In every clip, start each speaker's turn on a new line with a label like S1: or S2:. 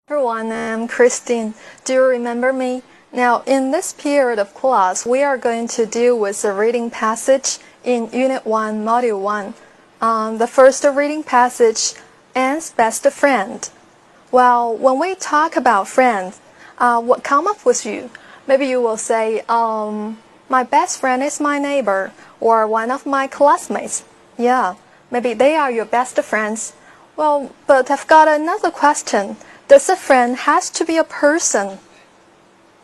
S1: Everyone, I'm Christine. Do you remember me? Now, in this period of class, we are going to deal with a reading passage in Unit 1, Module 1. The first reading passage, Anne's best friend. Well, when we talk about friends, what come up with you? Maybe you will say, my best friend is my neighbor, or one of my classmates. Yeah, maybe they are your best friends. Well, but I've got another question. Does a friend has to be a person?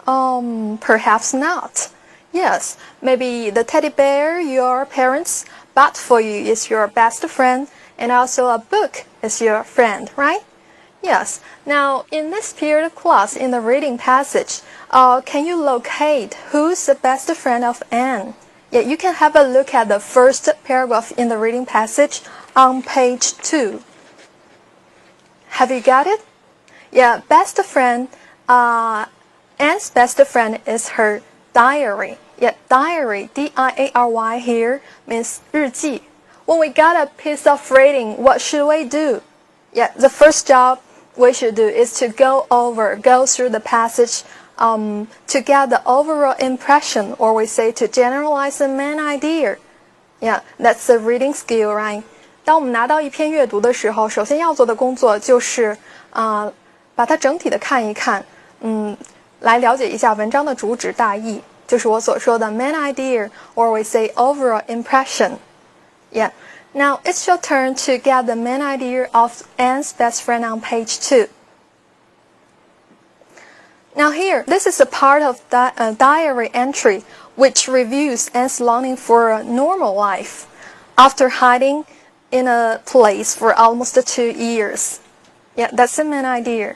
S1: Perhaps not. Yes, maybe the teddy bear your parents bought for you is your best friend, and also a book is your friend, right? Yes. Now, in this period of class, in the reading passage, can you locate who's the best friend of Anne? Yeah, you can have a look at the first paragraph in the reading passage on page 2. Have you got it? Yeah, best friend, Anne's best friend is her diary. Yeah, diary, D-I-A-R-Y here means 日记. When we got a piece of reading, what should we do? Yeah, the first job we should do is to go through the passage to get the overall impression, or we say to generalize the main idea. Yeah, that's the reading skill, right? 当我们拿到一篇阅读的时候，首先要做的工作就是把它整体的看一看，来了解一下文章的主旨大意，就是我所说的 main idea, or we say overall impression. Yeah. Now it's your turn to get the main idea of Anne's best friend on page 2. Now here, this is a part of a diary entry which reviews Anne's longing for a normal life after hiding in a place for almost 2 years. Yeah, that's the main idea.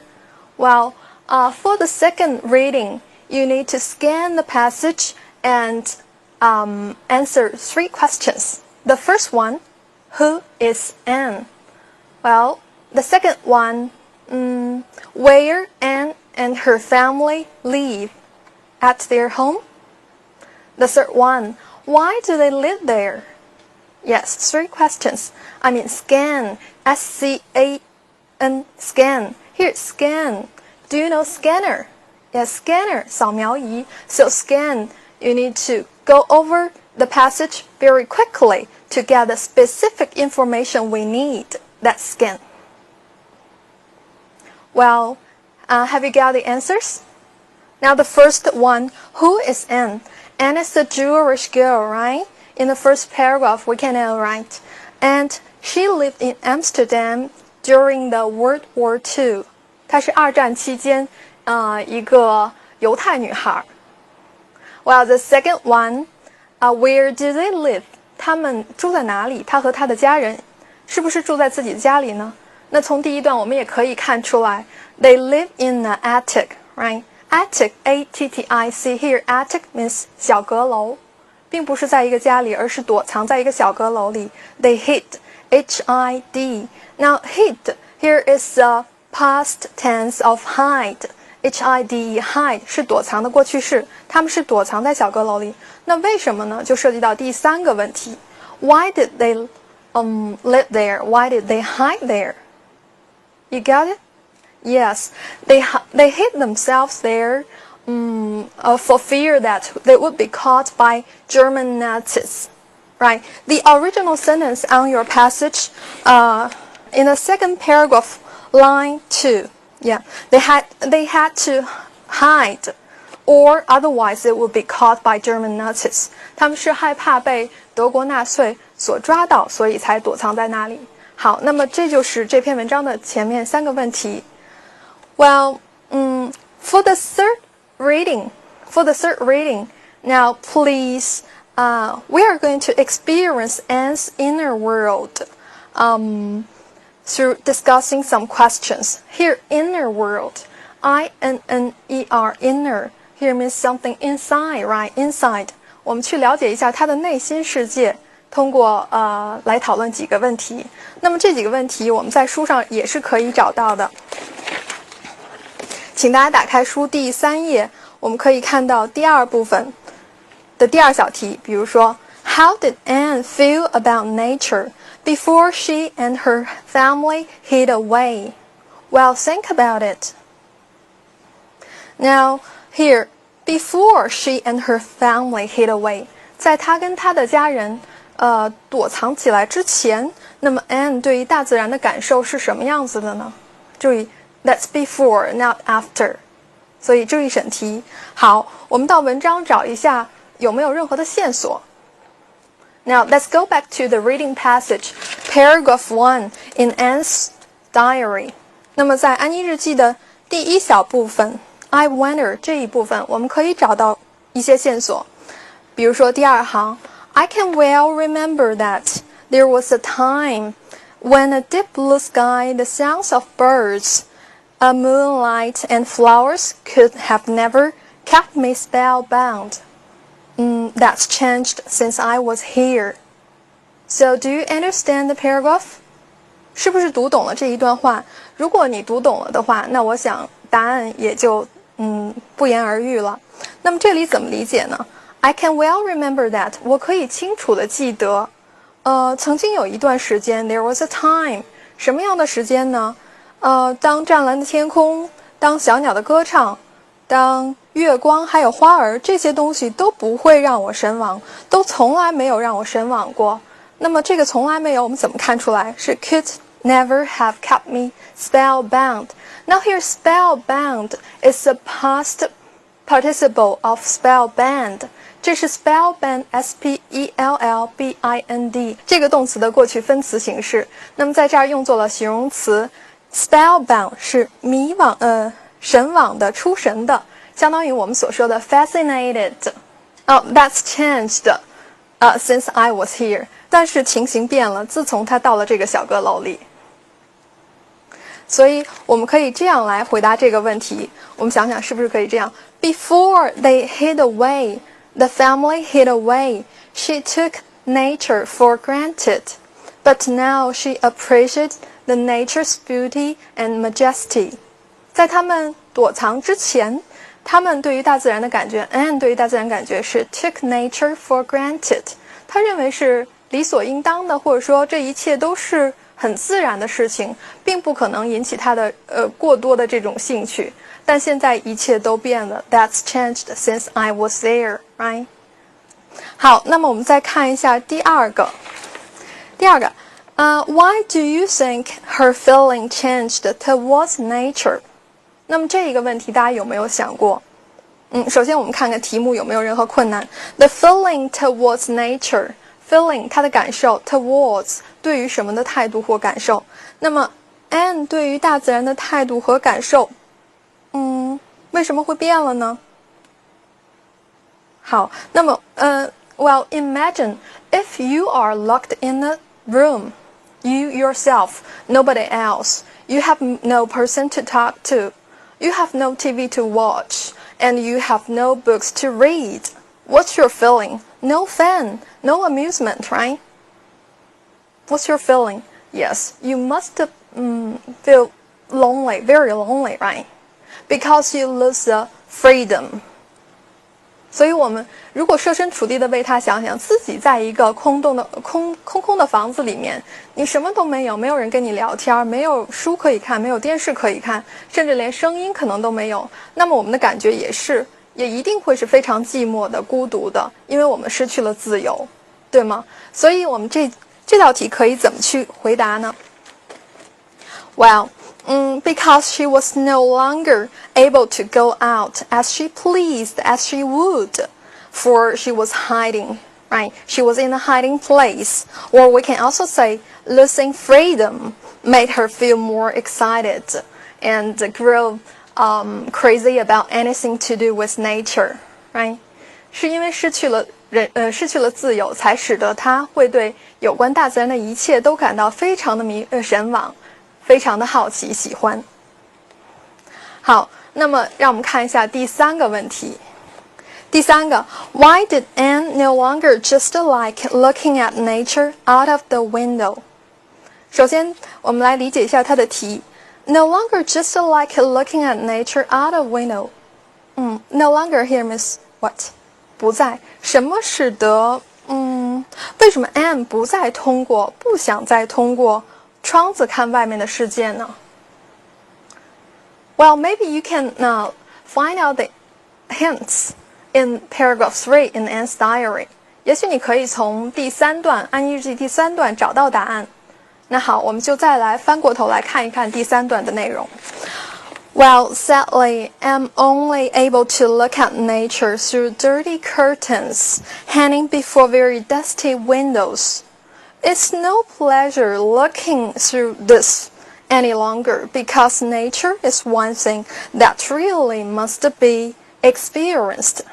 S1: Well, for the second reading, you need to scan the passage and answer 3 questions. The first one, who is Anne? Well, the second one, where Anne and her family live? At their home? The third one, why do they live there? Yes, 3 questions. I mean scan, S-C-A-N, scan. Here, scan. Do you know scanner? Yes, scanner, 扫描仪. So scan, you need to go over the passage very quickly to get the specific information we need. That's scan. Well, have you got the answers? Now the first one, who is Anne? Anne is a Jewish girl, right? In the first paragraph, we can write, and she lived in Amsterdam during the World War II. 她是二战期间一个犹太女孩。Well, the second one, where do they live? 他们住在哪里？她和她的家人是不是住在自己的家里呢？那从第一段我们也可以看出来 ，they live in an attic, right? Attic, A-T-T-I-C. Here, attic means 小阁楼，并不是在一个家里，而是躲藏在一个小阁楼里。They hid, H-I-D. Now, hid here is a past tense of hide, H-I-D-E, hide 是躲藏的过去式，他们是躲藏在小阁楼里。那为什么呢？就涉及到第3个问题 ，Why did they live there? Why did they hide there? You got it? Yes, they hid themselves there for fear that they would be caught by German Nazis. Right? The original sentence on your passage, in the second paragraph, line 2. Yeah, they had to hide, or otherwise they would be caught by German Nazis. 他们是害怕被德国纳粹所抓到，所以才躲藏在那里。好，那么这就是这篇文章的前面3个问题。Well, for the third reading, now please, we are going to experience Anne's inner world through discussing some questions. Here, inner world, I-N-N-E-R, inner, here means something inside, right? Inside. 我们去了解一下她的内心世界，通过来讨论几个问题。那么这几个问题我们在书上也是可以找到的。请大家打开书第3页，我们可以看到第2部分的第2小题，比如说 How did Anne feel about nature before she and her family hid away? Well, think about it. Now here, before she and her family hid away， 在她跟她的家人躲藏起来之前，那么 Anne 对于大自然的感受是什么样子的呢？注意 that's before not after， 所以注意审题。好，我们到文章找一下有没有任何的线索。Now let's go back to the reading passage, paragraph 1 in Anne's diary。 那么在安妮日记的第一小部分 I wonder 这一部分，我们可以找到一些线索。比如说第二行 I can well remember that there was a time when a deep blue sky, the sounds of birds, a moonlight and flowers could have never kept me spellbound.That's changed since I was here. So do you understand the paragraph? 是不是读懂了这一段话？如果你读懂了的话，那我想答案也就不言而喻了。那么这里怎么理解呢？ I can well remember that 我可以清楚地记得曾经有一段时间 there was a time 什么样的时间呢？当湛蓝的天空，当小鸟的歌唱，当月光还有花儿，这些东西都不会让我神往，都从来没有让我神往过。那么这个从来没有我们怎么看出来？是 could never have kept me spellbound. Now here spellbound is a past participle of spellband. 这是 spellband S-P-E-L-L-B-I-N-D 这个动词的过去分词形式。那么在这儿用作了形容词 spellbound 是迷惘神往的出神的，相当于我们所说的 fascinated. That's changed since I was here. 但是情形变了，自从他到了这个小阁楼里。所以我们可以这样来回答这个问题，我们想想是不是可以这样 Before they hid away, the family hid away, she took nature for granted. But now she appreciates the nature's beauty and majesty. 在他们躲藏之前，他们对于大自然的感觉 Anne 对于大自然感觉是 took nature for granted， 他认为是理所应当的，或者说这一切都是很自然的事情，并不可能引起他的过多的这种兴趣。但现在一切都变了 That's changed since I was there, right? 好，那么我们再看一下第二个Why do you think her feeling changed towards nature? 那么这一个问题大家有没有想过？首先我们看看题目有没有任何困难。The feeling towards nature, feeling 它的感受 towards 对于什么的态度或感受。那么 Anne 对于大自然的态度和感受，为什么会变了呢？好，那么well, imagine if you are locked in a room, you yourself, nobody else, you have no person to talk to.You have no TV to watch, and you have no books to read. What's your feeling? No fun, no amusement, right? What's your feeling? Yes, you must feel lonely, very lonely, right? Because you lose the freedom. 所以我们如果设身处地的为他想想，自己在一个空空的房子里面，你什么都没有，没有人跟你聊天，没有书可以看，没有电视可以看，甚至连声音可能都没有，那么我们的感觉也一定会是非常寂寞的、孤独的，因为我们失去了自由，对吗？所以我们这道题可以怎么去回答呢？ Well, because she was no longer able to go out as she pleased, as she would, for she was hiding, right? She was in a hiding place. Or we can also say losing freedom made her feel more excited and grew crazy about anything to do with nature, right? 是因为失去了自由，才使得她会对有关大自然的一切都感到非常的神往，非常的好奇喜欢。好，那么让我们看一下第三个问题。第三个 Why did Anne no longer just like looking at nature out of the window? 首先我们来理解一下它的题 No longer just like looking at nature out of window. No longer here means what? 不再。什么使得为什么 Anne 不想再通过窗子看外面的世界呢？ Well, maybe you can find out the hints in paragraph 3 in Anne's diary. 也许你可以从第3段安妮日记第3段找到答案。那好，我们就再来翻过头来看一看第3段的内容。Well, sadly, I'm only able to look at nature through dirty curtains hanging before very dusty windows. It's no pleasure looking through this any longer because nature is one thing that really must be experienced.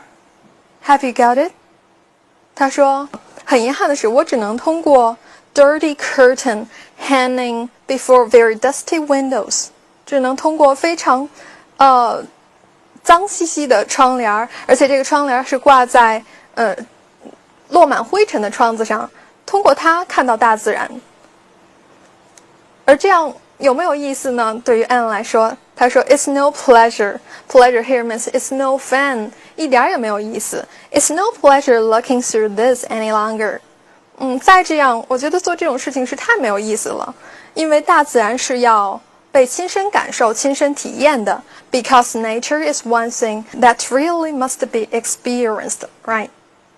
S1: Have you got it? 他说，很遗憾的是，我只能通过 dirty curtain hanging before very dusty windows， 只能通过非常脏兮兮的窗帘，而且这个窗帘是挂在落满灰尘的窗子上，通过它看到大自然。而这样有没有意思呢？对于 Anne 来说，他说 It's no pleasure. Pleasure here means it's no fun. 一点也没有意思。It's no pleasure looking through this any longer. 再这样，我觉得做这种事情是太没有意思了，因为大自然是要被亲身感受、亲身体验的。Because nature is one thing that really must be experienced, right?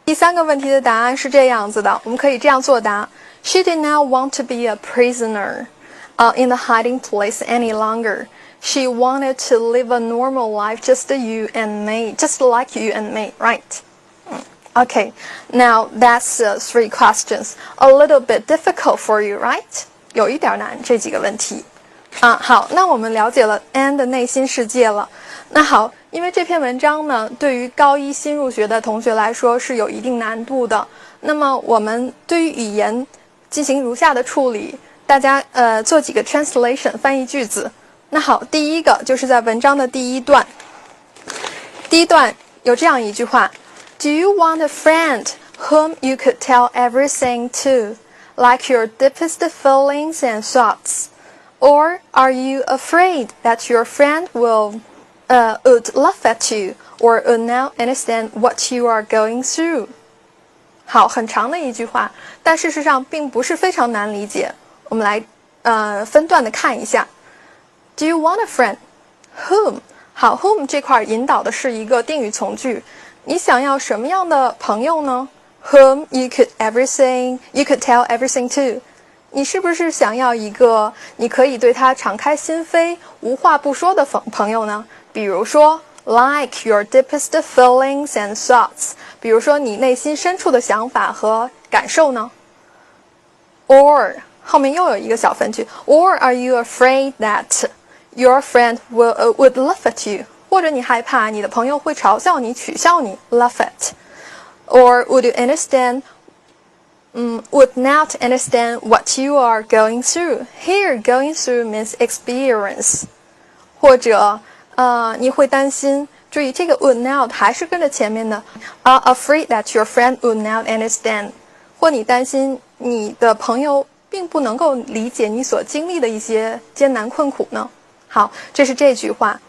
S1: 第3个问题的答案是这样子的，我们可以这样作答 She did not want to be a prisoner.in the hiding place any longer. She wanted to live a normal life just you and me, just like you and me, right? Okay, now that's 3 questions. A little bit difficult for you, right? 有一点难，这几个问题。好，那我们了解了 Anne 的内心世界了。那好，因为这篇文章呢，对于高1新入学的同学来说是有一定难度的。那么我们对于语言进行如下的处理。大家做几个 translation 翻译句子。那好，第一个就是在文章的第1段。第1段有这样一句话 ：Do you want a friend whom you could tell everything to, like your deepest feelings and thoughts? Or are you afraid that your friend would laugh at you or would not understand what you are going through? 好，很长的一句话，但事实上并不是非常难理解。我们来分段的看一下。Do you want a friend? Whom? 好 ，whom 这块引导的是一个定语从句。你想要什么样的朋友呢 ？Whom you could tell everything to. 你是不是想要一个你可以对他敞开心扉、无话不说的朋友呢？比如说 ，like your deepest feelings and thoughts. 比如说你内心深处的想法和感受呢 ？Or后面又有一个小分句 ，Or are you afraid that your friend would laugh at you？ 或者你害怕你的朋友会嘲笑你、取笑你 ，laugh at。Or would you would not understand what you are going through? Here, going through means experience。或者你会担心，注意这个 would not 还是跟着前面的，afraid that your friend would not understand， 或你担心你的朋友并不能够理解你所经历的一些艰难困苦呢。好，这是这句话。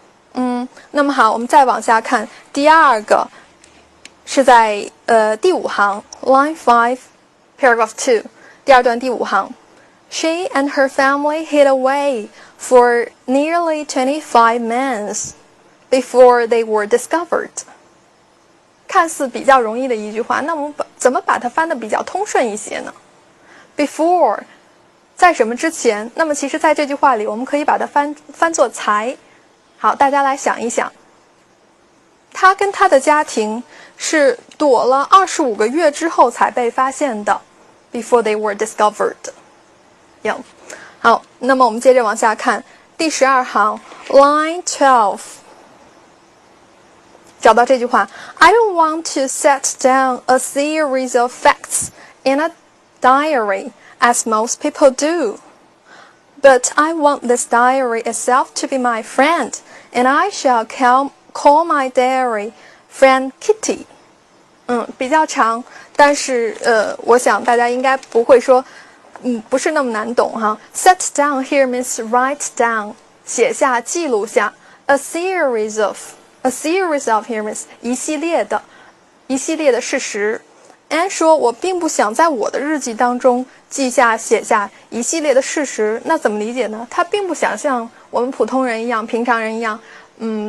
S1: 那么好，我们再往下看，第2个是在第5行 ，line 5, paragraph 2， 第2段第5行。She and her family hid away for nearly 25 months before they were discovered。看似比较容易的一句话，那我们怎么把它翻得比较通顺一些呢 ？Before。在什么之前？那么其实在这句话里，我们可以把它翻作才。好，大家来想一想，他跟他的家庭是躲了25个月之后才被发现的 ，before they were discovered。好，那么我们接着往下看，第12行 ，line 12， 找到这句话 ：I don't want to set down a series of facts in a diary。As most people do. But I want this diary itself to be my friend, and I shall call my diary friend Kitty. 比较长，但是我想大家应该不会说，不是那么难懂哈。Set down here means write down， 写下、记录下。A series of here means 一系列的事实。Anne 说：“我并不想在我的日记当中写下一系列的事实。那怎么理解呢？他并不想像我们普通人一样、平常人一样，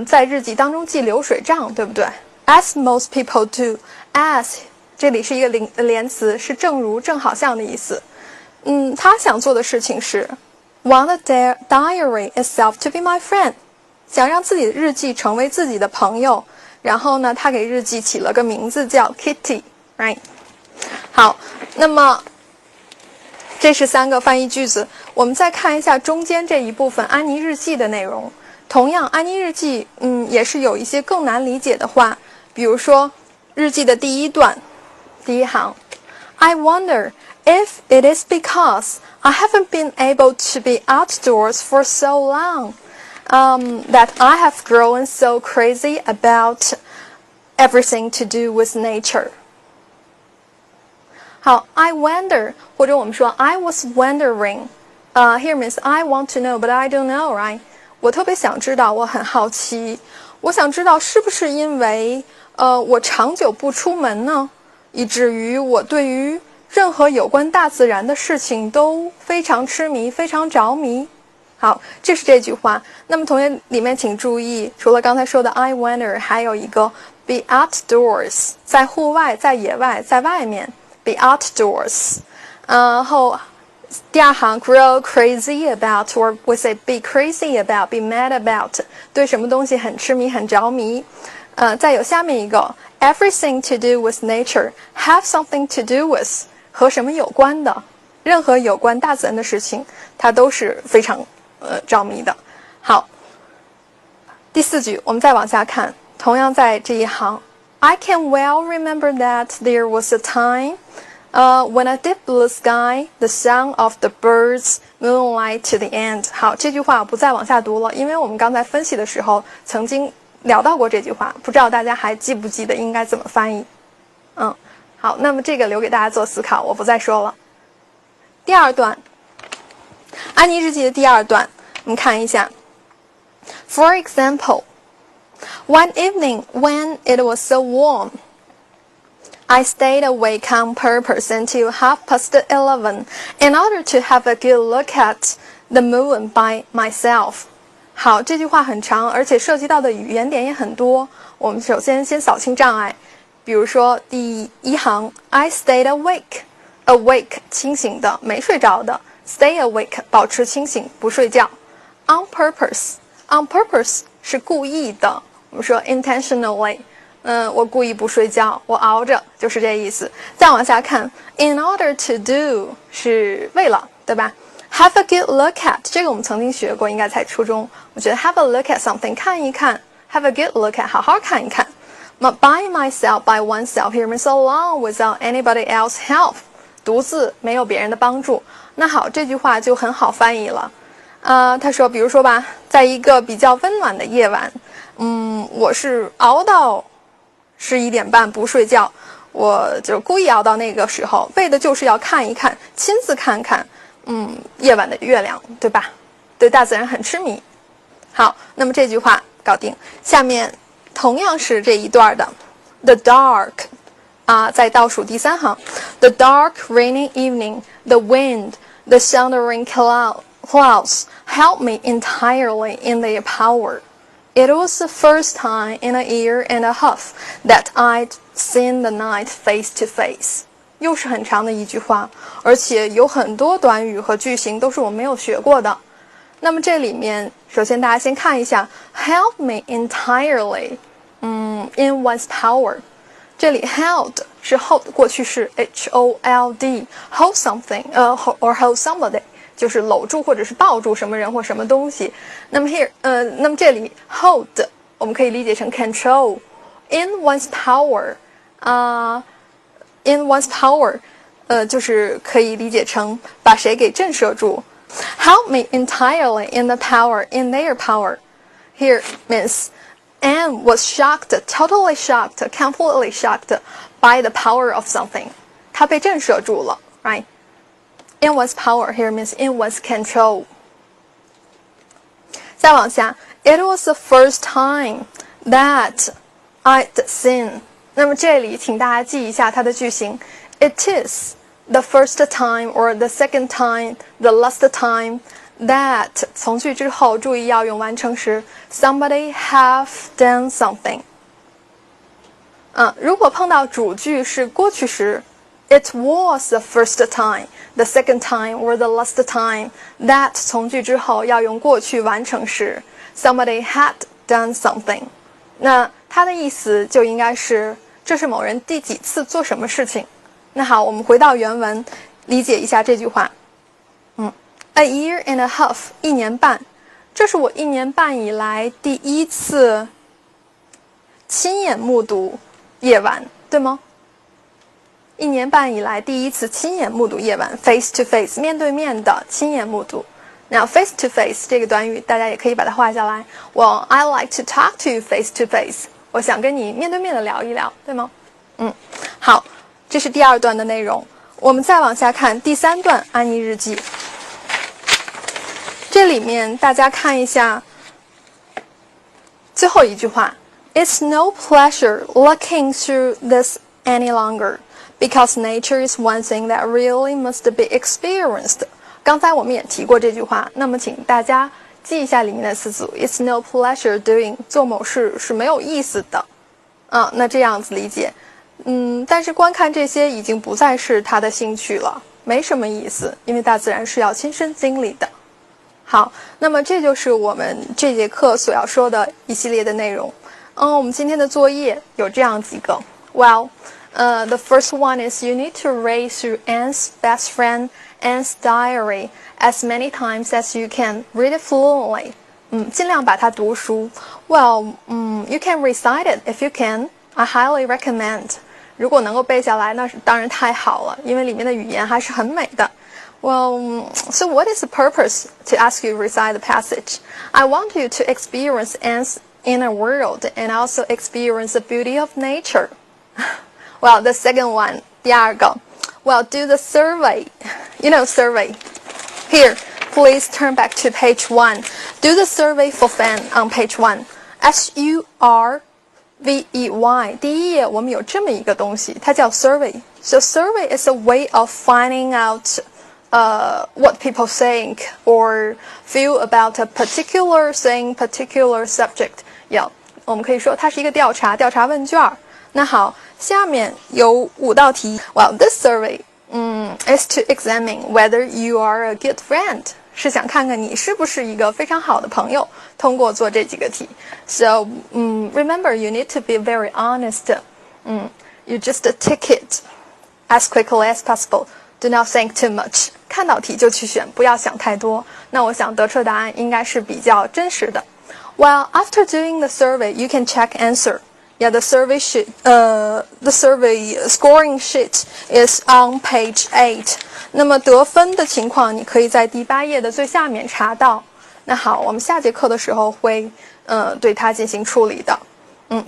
S1: 在日记当中记流水账，对不对？ As most people do. As 这里是一个连词，是正如正好像的意思。他想做的事情是 want the diary itself to be my friend. 想让自己的日记成为自己的朋友，然后呢，他给日记起了个名字叫 Kitty, right? 好，那么这是3个翻译句子，我们再看一下中间这一部分安妮日记的内容。同样，安妮日记，也是有一些更难理解的话，比如说日记的第1段，第1行 I wonder if it is because I haven't been able to be outdoors for so long, that I have grown so crazy about everything to do with nature. 好 I wonder 或者我们说 I was wondering, here means I want to know but I don't know, right? 我特别想知道，我很好奇，我想知道是不是因为我长久不出门呢，以至于我对于任何有关大自然的事情都非常痴迷，非常着迷。好，这是这句话。那么同学里面请注意，除了刚才说的 I wonder， 还有一个 be outdoors， 在户外，在野外，在外面 be outdoors。然后第2行 grow crazy about, or we say be crazy about, be mad about， 对什么东西很痴迷，很着迷。再有下面一个 everything to do with nature, have something to do with， 和什么有关的，任何有关大自然的事情，它都是非常着迷的。好，第4句我们再往下看，同样在这一行 I can well remember that there was a time when a deep blue sky, the sound of the birds, moonlight to the end. 好，这句话我不再往下读了，因为我们刚才分析的时候曾经聊到过这句话，不知道大家还记不记得应该怎么翻译。好，那么这个留给大家做思考，我不再说了。第2段，安妮日记的第2段，我们看一下。For example, one evening when it was so warm, I stayed awake on purpose until 11:30 in order to have a good look at the moon by myself. 好，这句话很长，而且涉及到的语言点也很多。我们首先扫清障碍，比如说第1行 I stayed awake, awake 清醒的，没睡着的， stay awake 保持清醒，不睡觉。On purpose 是故意的，我们说 intentionally，我故意不睡觉，我熬着，就是这意思。再往下看 in order to do 是为了，对吧？ Have a good look at 这个我们曾经学过，应该在初中。我觉得 have a look at something 看一看， have a good look at 好好看一看。By myself, by oneself here means alone without anybody else help， 独自没有别人的帮助。那好，这句话就很好翻译了。他说比如说吧，在一个比较温暖的夜晚，我是熬到11点半不睡觉，我就故意熬到那个时候，为的就是要看一看，亲自看看夜晚的月亮，对吧？对大自然很痴迷。好，那么这句话搞定。下面同样是这一段的 The dark 在倒数第3行 The dark rainy evening, the wind, the thundering clouds helped me entirely in their power. It was the first time in a year and a half that I'd seen the night face to face. 又是很长的一句话，而且有很多短语和句型都是我没有学过的。那么这里面，首先大家先看一下 help me entirely, in one's power. 这里 held 是 hold 过去式 hold, hold something, or hold somebody 就是搂住或者是抱住什么人或什么东西。那么 here, 那么这里 hold 我们可以理解成 control, in one's power, in one's power, 就是可以理解成把谁给震慑住。Help me entirely in the power, in their power. Here means Anne was shocked, totally shocked, completely shocked by the power of something. 她被震慑住了 right? In one's power here means in one's control. 再往下 It was the first time that I'd seen. 那么这里请大家记一下它的句型 It is the first time or the second time, the last time, that 从句之后注意要用完成时 somebody have done something。如果碰到主句是过去时 it was the first time, the second time, or the last time. That 从句之后要用过去完成时 somebody had done something。那它的意思就应该是这是某人第几次做什么事情。那好，我们回到原文理解一下这句话。A year and a half， 1年半，这是我1年半以来第一次亲眼目睹夜晚，对吗？1年半以来第一次亲眼目睹夜晚 ，face to face， 面对面的亲眼目睹。Now face to face 这个短语大家也可以把它画下来。Well, I like to talk to you face to face。我想跟你面对面的聊一聊，对吗？好，这是第2段的内容。我们再往下看第3段安妮日记。这里面大家看一下最后一句话 It's no pleasure looking through this any longer, because nature is one thing that really must be experienced. 刚才我们也提过这句话，那么请大家记一下里面的词组 It's no pleasure doing 做某事是没有意思的那这样子理解但是观看这些已经不再是他的兴趣了，没什么意思，因为大自然是要亲身经历的。好，那么这就是我们这节课所要说的一系列的内容。我们今天的作业有这样几个。Well, the first one is you need to read through Anne's best friend Anne's diary as many times as you can. Read it fluently. 尽量把它读熟。Well, you can recite it if you can. I highly recommend. 如果能够背下来，那是当然太好了，因为里面的语言还是很美的。Well, so what is the purpose to ask you to recite the passage? I want you to experience Anne's inner world and also experience the beauty of nature. Well, the second one, 第2个 Well, do the survey. You know survey. Here, please turn back to page 1. Do the survey for fun on page 1. SURVEY. 第一页我们有这么一个东西，它叫 survey. So survey is a way of finding out what people think or feel about a particular thing, particular subject. Yeah, 我们可以说它是一个调查问卷。那好，下面有5道题。Well, this survey is to examine whether you are a good friend. 是想看看你是不是一个非常好的朋友，通过做这几个题。So, remember, you need to be very honest. You just tick it as quickly as possible. Do not think too much. 看到题就去选，不要想太多。那我想得出的答案应该是比较真实的。Well, after doing the survey, you can check answer. Yeah, the survey sheet, the survey scoring sheet is on page 8. 那么得分的情况，你可以在第8页的最下面查到。那好，我们下节课的时候会对它进行处理的。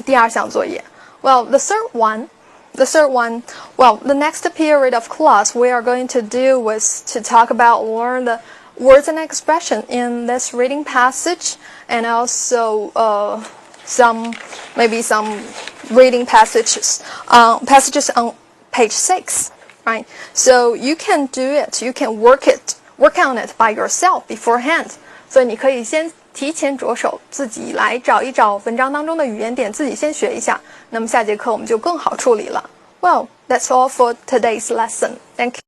S1: 第2项作业。Well, the third one, well, the next period of class we are going to do with to talk about learn the words and expression in this reading passage, and also maybe some reading passages on page 6, right? So you can do it, you can work on it by yourself beforehand. 所以你可以先提前着手，自己来找一找文章当中的语言点，自己先学一下。那么下节课我们就更好处理了。Well, that's all for today's lesson. Thank you.